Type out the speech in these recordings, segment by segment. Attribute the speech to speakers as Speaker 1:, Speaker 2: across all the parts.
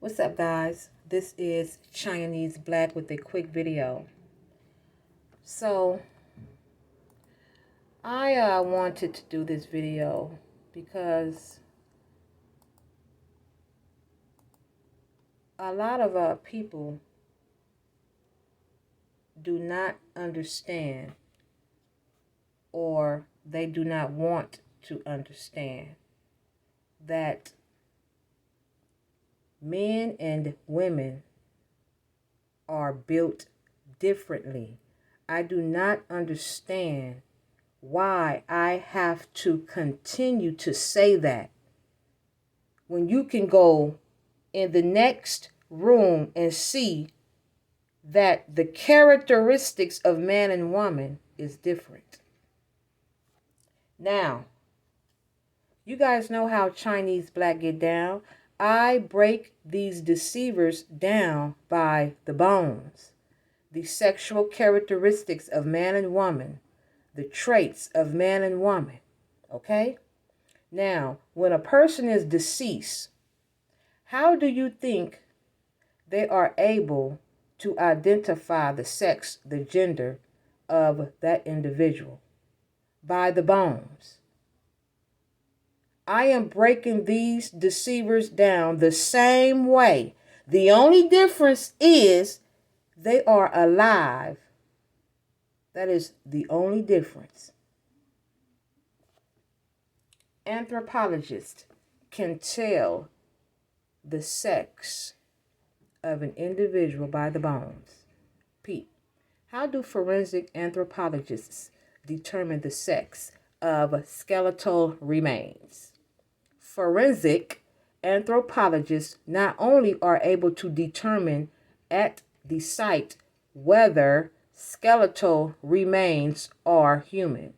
Speaker 1: What's up, guys? This is Chinese Black with a quick video. So I wanted to do this video because a lot of people do not understand, or they do not want to understand, that men and women are built differently. I do not understand why I have to continue to say that when you can go in the next room and see that the characteristics of man and woman is different. Now, you guys know how Chinese Black get down. I break these deceivers down by the bones. The sexual characteristics of man and woman, the traits of man and woman. Okay? Now, when a person is deceased, how do you think they are able to identify the sex, the gender of that individual? By the bones. I am breaking these deceivers down the same way. The only difference is they are alive. That is the only difference. Anthropologists can tell the sex of an individual by the bones. Pete, how do forensic anthropologists determine the sex of skeletal remains? Forensic anthropologists not only are able to determine at the site whether skeletal remains are human,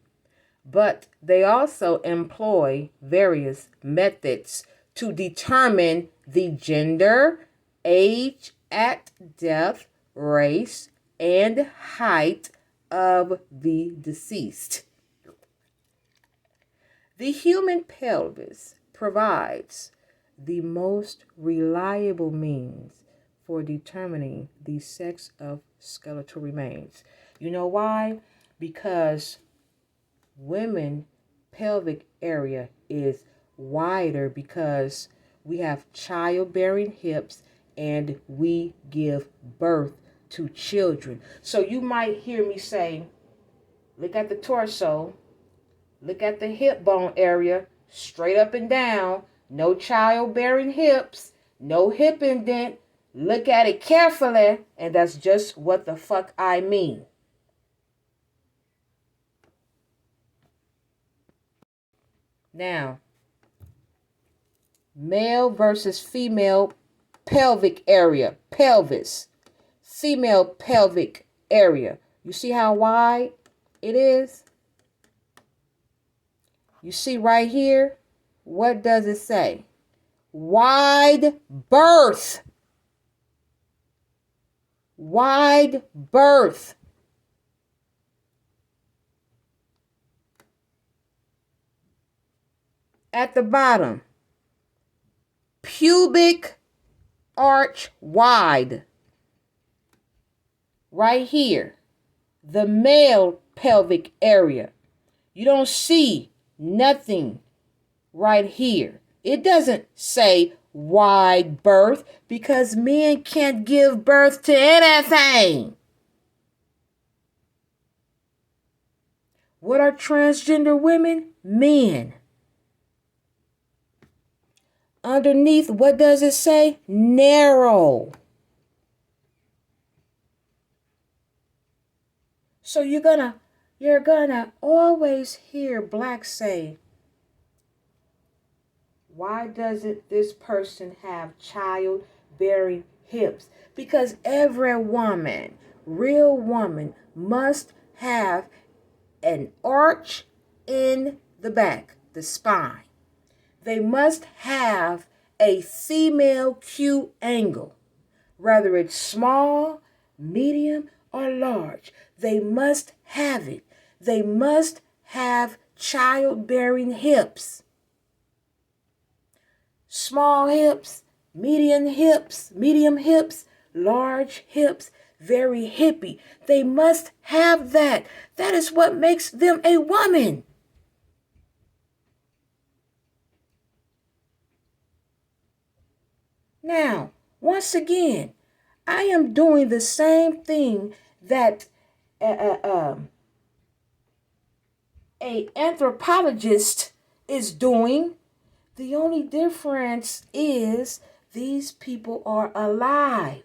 Speaker 1: but they also employ various methods to determine the gender, age at death, race, and height of the deceased. The human pelvis provides the most reliable means for determining the sex of skeletal remains. You know why? Because women pelvic area is wider because we have childbearing hips and we give birth to children. So you might hear me say, look at the torso, look at the hip bone area, straight up and down, no childbearing hips, no hip indent. Look at it carefully, and that's just what the fuck I mean. Now, male versus female pelvic area, pelvis, female pelvic area. You see how wide it is? You see right here, what does it say? Wide berth. Wide berth. At the bottom, pubic arch wide. Right here, the male pelvic area. You don't see nothing right here. It doesn't say wide birth because men can't give birth to anything. What are transgender women? Men. Underneath, what does it say? Narrow. So you're gonna always hear blacks say, why doesn't this person have childbearing hips? Because every woman, real woman, must have an arch in the back, the spine. They must have a female Q angle, whether it's small, medium, or large. They must have it. They must have childbearing hips. Small hips, medium hips, large hips, very hippie. They must have that. That is what makes them a woman. Now, once again, I am doing the same thing that a anthropologist is doing. The only difference is these people are alive.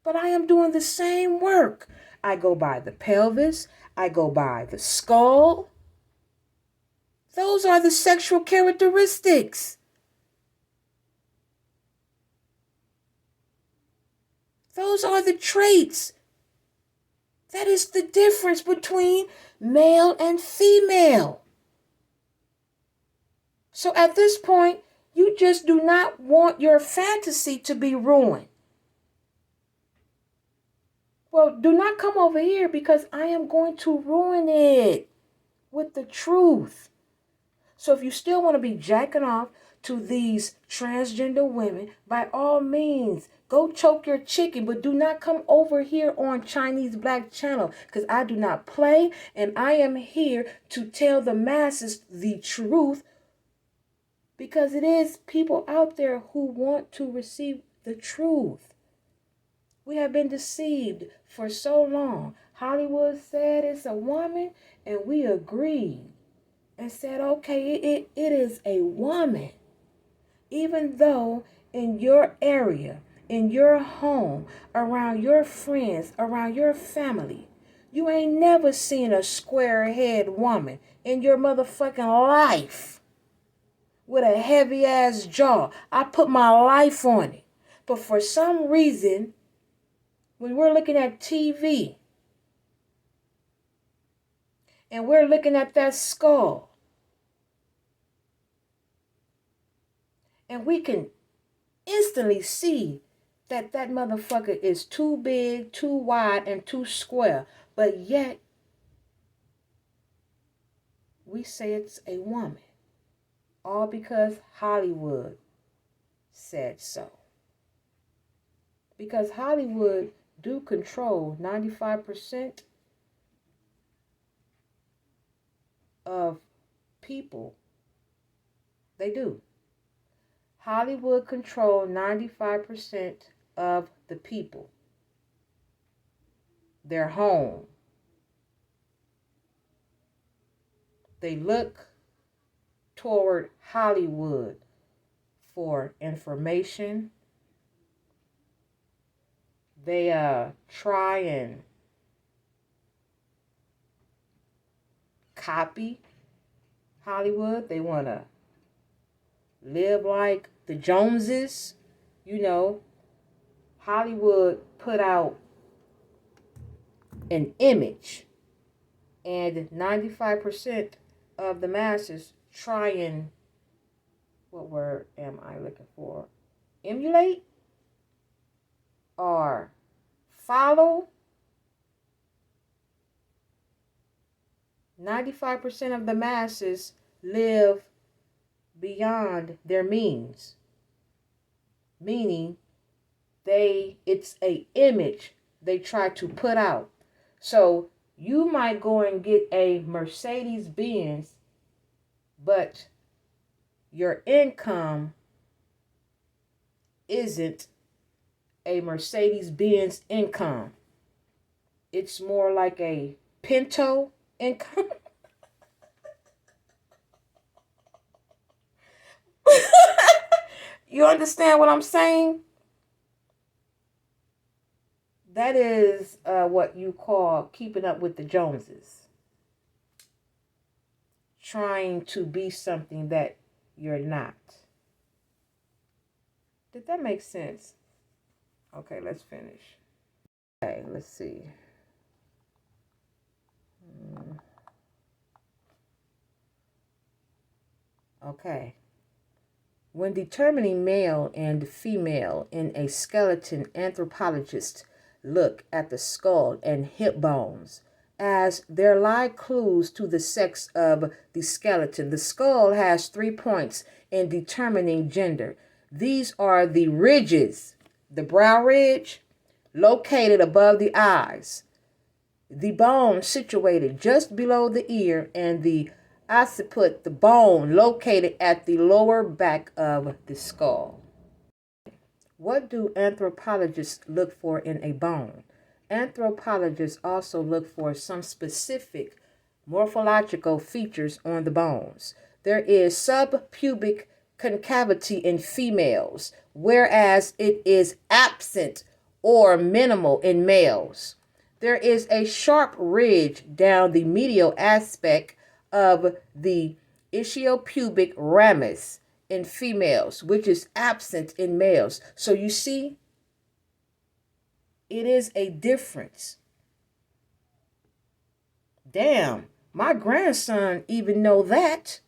Speaker 1: But I am doing the same work. I go by the pelvis. I go by the skull. Those are the sexual characteristics. Those are the traits. That is the difference between male and female. So at this point, you just do not want your fantasy to be ruined. Well, do not come over here because I am going to ruin it with the truth. So if you still want to be jacking off to these transgender women, by all means, go choke your chicken, but do not come over here on Chinese Black Channel because I do not play, and I am here to tell the masses the truth because it is people out there who want to receive the truth. We have been deceived for so long. Hollywood said it's a woman, and we agreed and said, okay, it is a woman. Even though in your area, in your home, around your friends, around your family, you ain't never seen a square-head woman in your motherfucking life with a heavy-ass jaw. I put my life on it. But for some reason, when we're looking at TV and we're looking at that skull, and we can instantly see that that motherfucker is too big, too wide, and too square. But yet, we say it's a woman. All because Hollywood said so. Because Hollywood do control 95% of people. They do. Hollywood control 95% of the people. Their home. They look toward Hollywood for information. They try and copy Hollywood. They want to live like the Joneses. You know, Hollywood put out an image, and 95% of the masses try and, what word am I looking for? Emulate or follow. 95% of the masses live beyond their means, meaning it's a image they try to put out. So you might go and get a Mercedes Benz, but your income isn't a Mercedes Benz income. It's more like a Pinto income. You understand what I'm saying? That is what you call keeping up with the Joneses. Trying to be something that you're not. Did that make sense? Okay, let's finish. Okay, let's see. Okay. When determining male and female in a skeleton, anthropologists look at the skull and hip bones, as there lie clues to the sex of the skeleton. The skull has 3 points in determining gender. These are the ridges, the brow ridge located above the eyes, the bone situated just below the ear, and the occiput, the bone located at the lower back of the skull. What do anthropologists look for in a bone? Anthropologists also look for some specific morphological features on the bones. There is subpubic concavity in females, whereas it is absent or minimal in males. There is a sharp ridge down the medial aspect of the ischiopubic ramus in females, which is absent in males. So you see, it is a difference. Damn, my grandson even know that.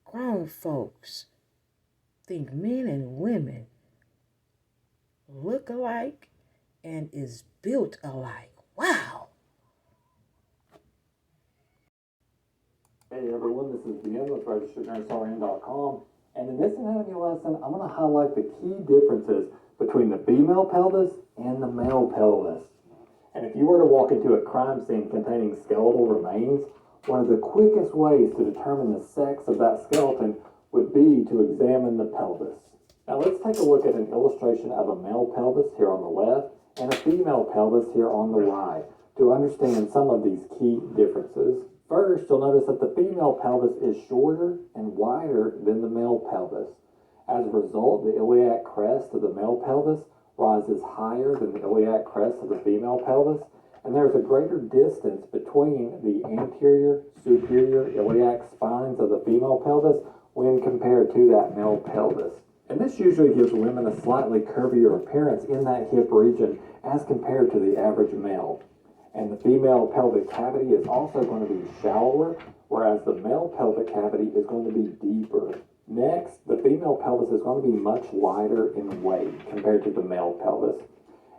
Speaker 1: Grown folks think men and women look alike and is built alike. Wow.
Speaker 2: Hey everyone, this is Ben with RegisteredNurseRN.com, and in this anatomy lesson, I'm going to highlight the key differences between the female pelvis and the male pelvis. And if you were to walk into a crime scene containing skeletal remains, one of the quickest ways to determine the sex of that skeleton would be to examine the pelvis. Now let's take a look at an illustration of a male pelvis here on the left and a female pelvis here on the right to understand some of these key differences. First, you'll notice that the female pelvis is shorter and wider than the male pelvis. As a result, the iliac crest of the male pelvis rises higher than the iliac crest of the female pelvis, and there's a greater distance between the anterior, superior iliac spines of the female pelvis when compared to that male pelvis. And this usually gives women a slightly curvier appearance in that hip region as compared to the average male. And the female pelvic cavity is also going to be shallower, whereas the male pelvic cavity is going to be deeper. Next, the female pelvis is going to be much lighter in weight compared to the male pelvis.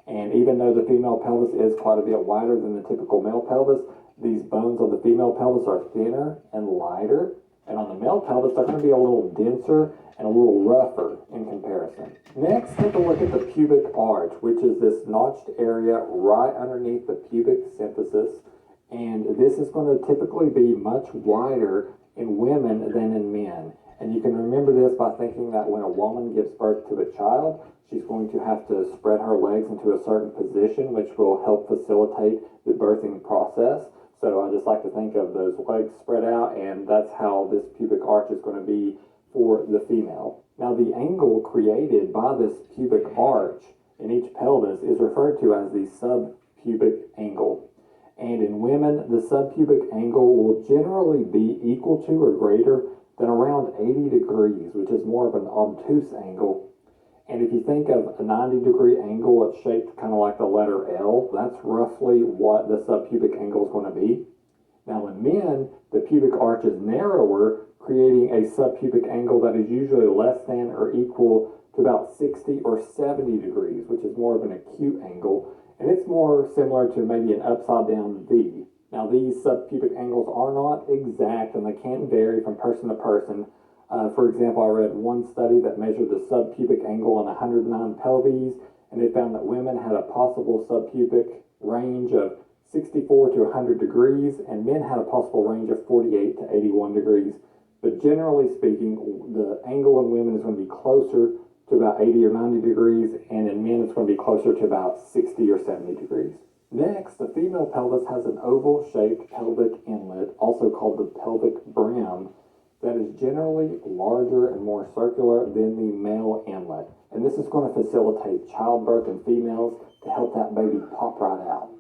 Speaker 2: And even though the female pelvis is quite a bit wider than the typical male pelvis, these bones on the female pelvis are thinner and lighter. And on the male pelvis, they're going to be a little denser and a little rougher in comparison. Next, take a look at the pubic arch, which is this notched area right underneath the pubic symphysis. And this is going to typically be much wider in women than in men. And you can remember this by thinking that when a woman gives birth to a child, she's going to have to spread her legs into a certain position, which will help facilitate the birthing process. So I just like to think of those legs spread out, and that's how this pubic arch is going to be for the female. Now, the angle created by this pubic arch in each pelvis is referred to as the subpubic angle. And in women, the subpubic angle will generally be equal to or greater than around 80 degrees, which is more of an obtuse angle. And if you think of a 90-degree angle, it's shaped kind of like the letter L. That's roughly what the subpubic angle is going to be. Now in men, the pubic arch is narrower, creating a subpubic angle that is usually less than or equal to about 60 or 70 degrees, which is more of an acute angle. And it's more similar to maybe an upside down V. Now these subpubic angles are not exact and they can vary from person to person. For example, I read one study that measured the subpubic angle on 109 pelvises, and it found that women had a possible subpubic range of 64 to 100 degrees, and men had a possible range of 48 to 81 degrees. But generally speaking, the angle in women is going to be closer to about 80 or 90 degrees, and in men it's going to be closer to about 60 or 70 degrees. Next, the female pelvis has an oval-shaped pelvic inlet, also called the pelvic brim, that is generally larger and more circular than the male inlet. And this is going to facilitate childbirth in females to help that baby pop right out.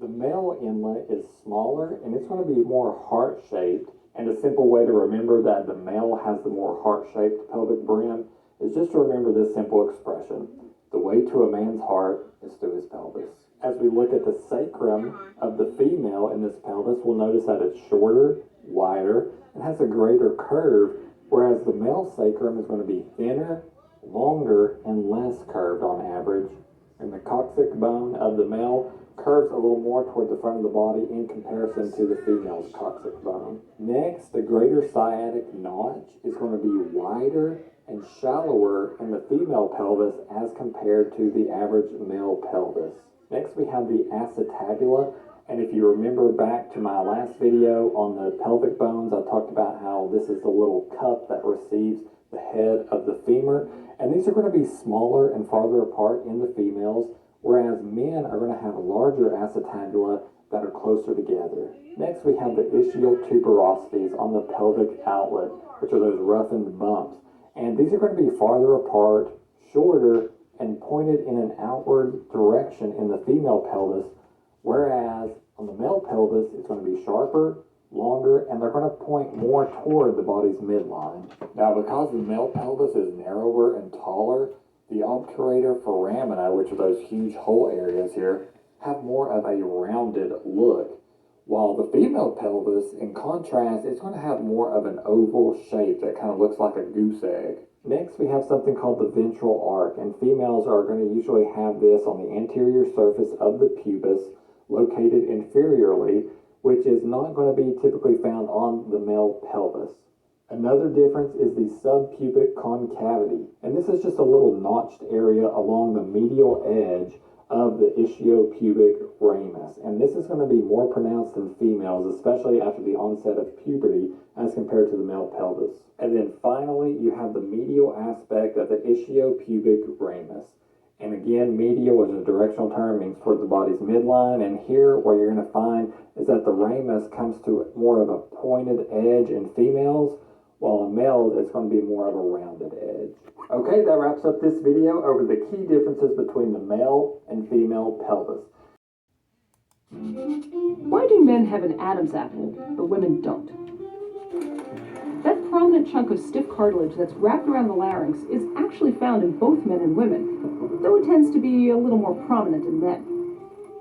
Speaker 2: The male inlet is smaller and it's going to be more heart-shaped. And a simple way to remember that the male has the more heart-shaped pelvic brim is just to remember this simple expression. The way to a man's heart is through his pelvis. As we look at the sacrum of the female in this pelvis, we'll notice that it's shorter, wider, and has a greater curve, whereas the male sacrum is going to be thinner, longer and less curved on average, and the coccyx bone of the male curves a little more toward the front of the body in comparison to the female's coccyx bone. Next, the greater sciatic notch is going to be wider and shallower in the female pelvis as compared to the average male pelvis. Next, we have the acetabula. And if you remember back to my last video on the pelvic bones, I talked about how this is the little cup that receives the head of the femur. And these are going to be smaller and farther apart in the females, whereas men are going to have larger acetabula that are closer together. Next, we have the ischial tuberosities on the pelvic outlet, which are those roughened bumps. And these are going to be farther apart, shorter, and pointed in an outward direction in the female pelvis, whereas on the male pelvis, it's going to be sharper, longer, and they're going to point more toward the body's midline. Now, because the male pelvis is narrower and taller, the obturator foramina, which are those huge hole areas here, have more of a rounded look. While the female pelvis, in contrast, is going to have more of an oval shape that kind of looks like a goose egg. Next, we have something called the ventral arc, and females are going to usually have this on the anterior surface of the pubis, located inferiorly, which is not going to be typically found on the male pelvis. Another difference is the subpubic concavity, and this is just a little notched area along the medial edge of the ischiopubic ramus, and this is going to be more pronounced in females, especially after the onset of puberty as compared to the male pelvis. And then finally, you have the medial aspect of the ischiopubic ramus. And again, medial is a directional term, means toward the body's midline. And here, what you're going to find is that the ramus comes to more of a pointed edge in females, while in males, it's going to be more of a rounded edge. Okay, that wraps up this video over the key differences between the male and female pelvis.
Speaker 3: Why do men have an Adam's apple, but women don't? That prominent chunk of stiff cartilage that's wrapped around the larynx is actually found in both men and women, though it tends to be a little more prominent in men.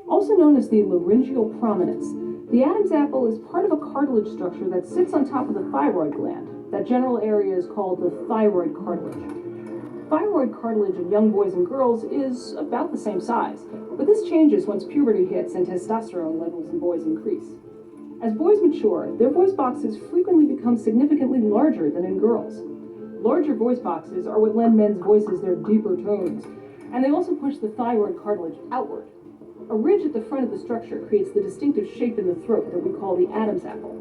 Speaker 3: Also known as the laryngeal prominence, the Adam's apple is part of a cartilage structure that sits on top of the thyroid gland. That general area is called the thyroid cartilage. Thyroid cartilage in young boys and girls is about the same size, but this changes once puberty hits and testosterone levels in boys increase. As boys mature, their voice boxes frequently become significantly larger than in girls. Larger voice boxes are what lend men's voices their deeper tones, and they also push the thyroid cartilage outward. A ridge at the front of the structure creates the distinctive shape in the throat that we call the Adam's apple.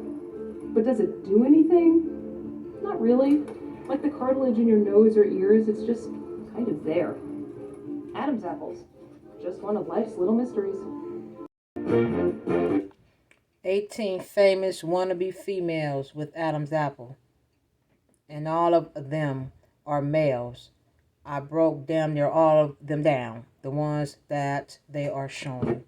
Speaker 3: But does it do anything? Not really. Like the cartilage in your nose or ears, it's just kind of there. Adam's apples, just one of life's little mysteries.
Speaker 1: 18 famous wannabe females with Adam's apple, and all of them are males. I broke damn near all of them down, the ones that they are showing.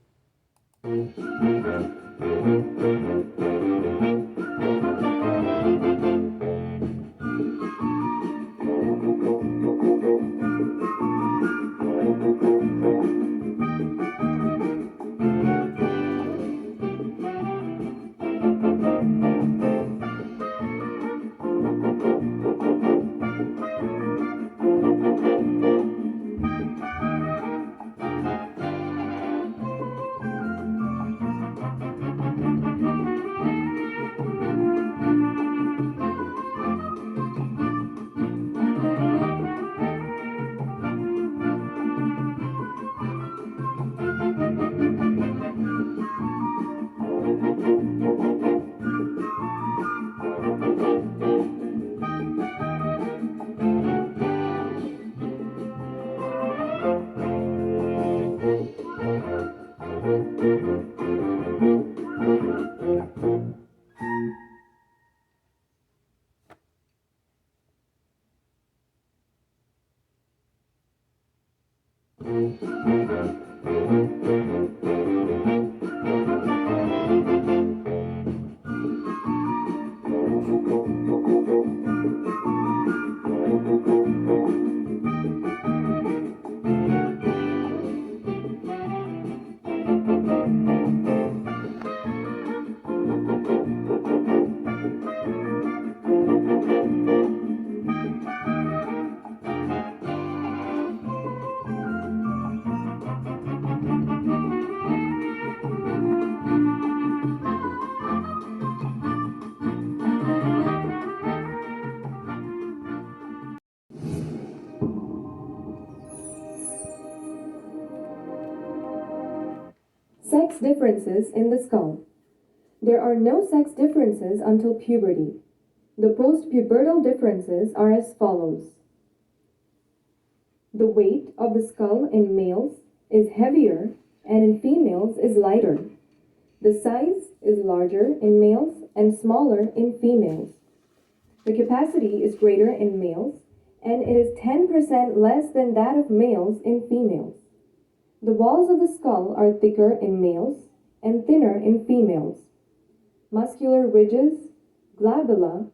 Speaker 4: sex differences in the skull. There are no sex differences until puberty. The post-pubertal differences are as follows. The weight of the skull in males is heavier and in females is lighter. The size is larger in males and smaller in females. The capacity is greater in males and it is 10% less than that of males in females. The walls of the skull are thicker in males and thinner in females. Muscular ridges, glabella,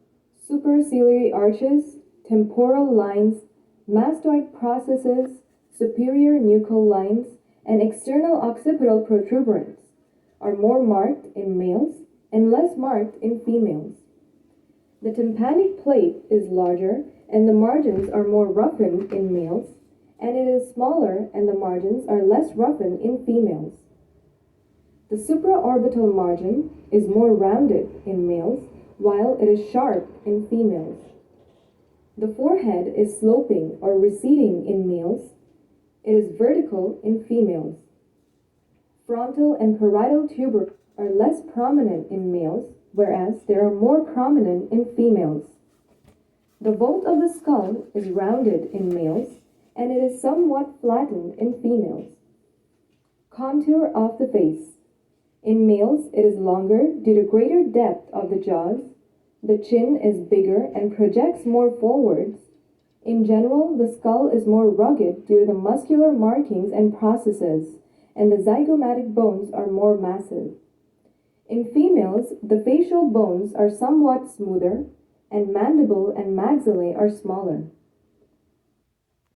Speaker 4: superciliary arches, temporal lines, mastoid processes, superior nuchal lines, and external occipital protuberance are more marked in males and less marked in females. The tympanic plate is larger and the margins are more roughened in males, and it is smaller and the margins are less roughened in females. The supraorbital margin is more rounded in males, while it is sharp in females. The forehead is sloping or receding in males. It is vertical in females. Frontal and parietal tubercles are less prominent in males, whereas they are more prominent in females. The vault of the skull is rounded in males, and it is somewhat flattened in females. Contour of the face. In males, it is longer due to greater depth of the jaws. The chin is bigger and projects more forwards. In general, the skull is more rugged due to the muscular markings and processes, and the zygomatic bones are more massive. In females, the facial bones are somewhat smoother, and mandible and maxillae are smaller.